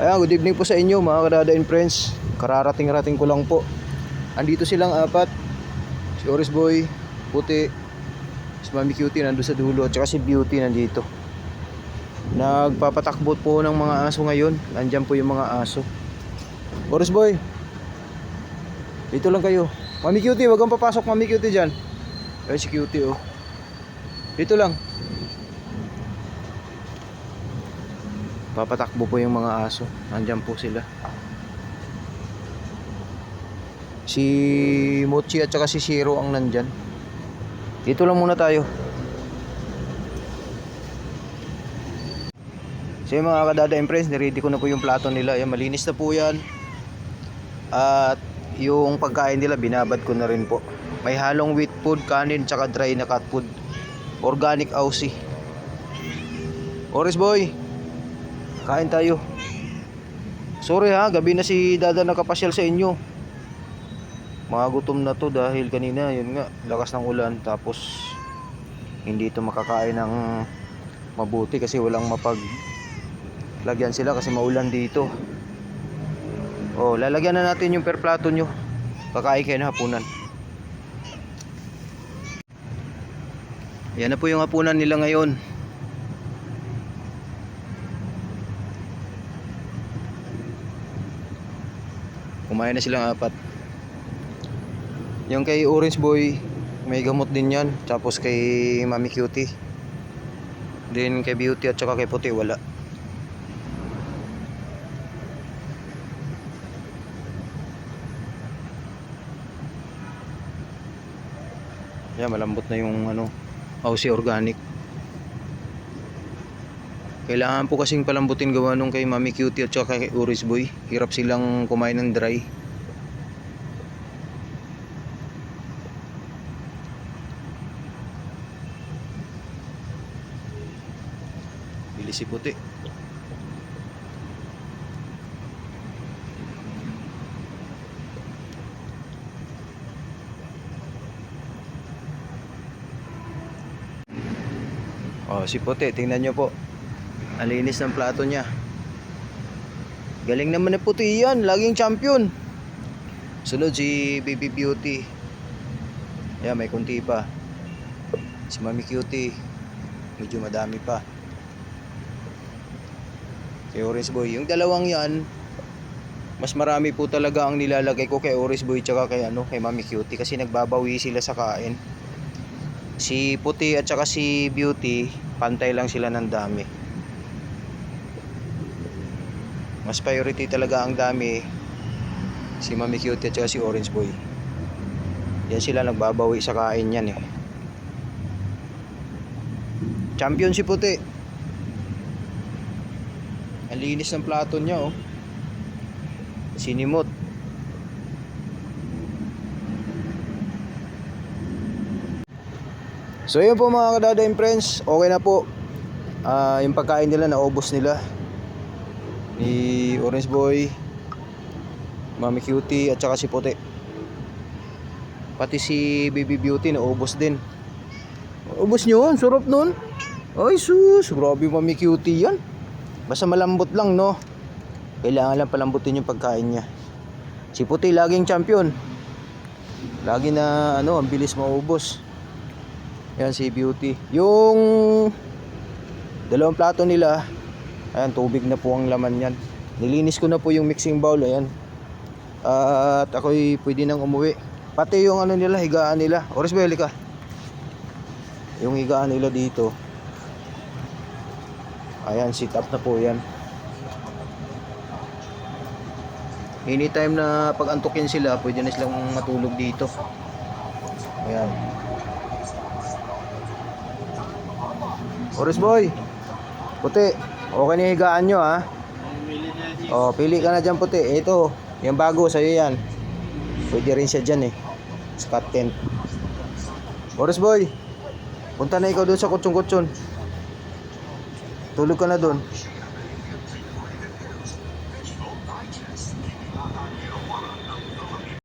Ayan, good evening po sa inyo mga kadada and friends. Kararating-rating ko lang po. Andito silang apat. Si Oris Boy, Puti, si Mami Cutie nandun sa dulo, at saka si Beauty nandito. Nagpapatakbot po ng mga aso ngayon. Nandyan po yung mga aso. Oris Boy, dito lang kayo. Mami Cutie, wag kang papasok Mami Cutie dyan. Ay, si Cutie oh. Dito lang. Papatakbo po yung mga aso. Nandyan po sila. Si Mochi at saka si Shiro ang nandyan. Dito lang muna tayo. So yung mga kadada and friends, niready ko na po yung plato nila. Yan, malinis na po yan. At yung pagkain nila, binabad ko na rin po. May halong wheat food, kanin, tsaka dry na cat food. Organic Aussie. Oris Boy, kain tayo. Sorry ha, gabi na si Dada nakapasyal sa inyo. Magutom na to dahil kanina, yun nga, lakas ng ulan. Tapos hindi ito makakain ng mabuti kasi walang mapaglagyan sila kasi maulan dito. Oh, lalagyan na natin yung per plato nyo. Kakain kayo na hapunan. Yan na po yung hapunan nila ngayon. Kumain na silang apat. Yung kay Orange Boy, may gamot din yan. Tapos kay Mami Cutie. Then kay Beauty at saka kay Puti, wala. Yan, malambot na yung Aussie organic. Kailangan po kasing palambutin gawa nung kay Mami Cutie at saka kay Orange Boy. Hirap silang kumain ng dry. Bili si Puti. Oh, si Puti, tingnan nyo po. Ang linis ng plato niya. Galing naman na Puti yan, laging champion. Sunod si Baby Beauty. Yan, may kunti pa. Si Mami Cutie, medyo madami pa. Kay Orange Boy, yung dalawang yan, mas marami po talaga ang nilalagay ko kay Orange Boy tsaka kay kay Mami Cutie kasi nagbabawi sila sa kain. Si Puti at saka si Beauty, pantay lang sila ng dami. Mas priority talaga ang dami si Mami Cutie at saka si Orange Boy. Yan sila nagbabawi sa kain yan eh. Champion si Puti. Ang linis ng plato niya oh. Sinimot. So yun po mga kadada and friends, okay na po. Yung pagkain nila, naubos nila. Ni Orange Boy, Mami Cutie at saka si Puti. Pati si Baby Beauty naubos din. Ubos nyo, sarap nun. Ay sus, grabe Mami Cutie yan. Basta malambot lang no. Kailangan lang palambutin yung pagkain niya. Si Puti laging champion. Lagi na ang bilis maubos. Yan si Beauty. Yung dalawang plato nila, ayan, tubig na po ang laman yan. Nilinis ko na po yung mixing bowl, ayan. At ako'y pwede nang umuwi. Pati yung nila, higaan nila. Oris Belly ka. Yung higaan nila dito. Ayan, sit up na po yan. Anytime na pag antukin sila, pwede na silang matulog dito. Ayan. Oris Boy, Puti, okay na higaan nyo ha. Oh, pili ka na dyan Puti. Ito, yung bago sa'yo yan. Pwede rin siya dyan eh. Scott tent. Oris Boy, punta na ikaw doon sa kutsyon-kutsyon. Tulog ka na doon.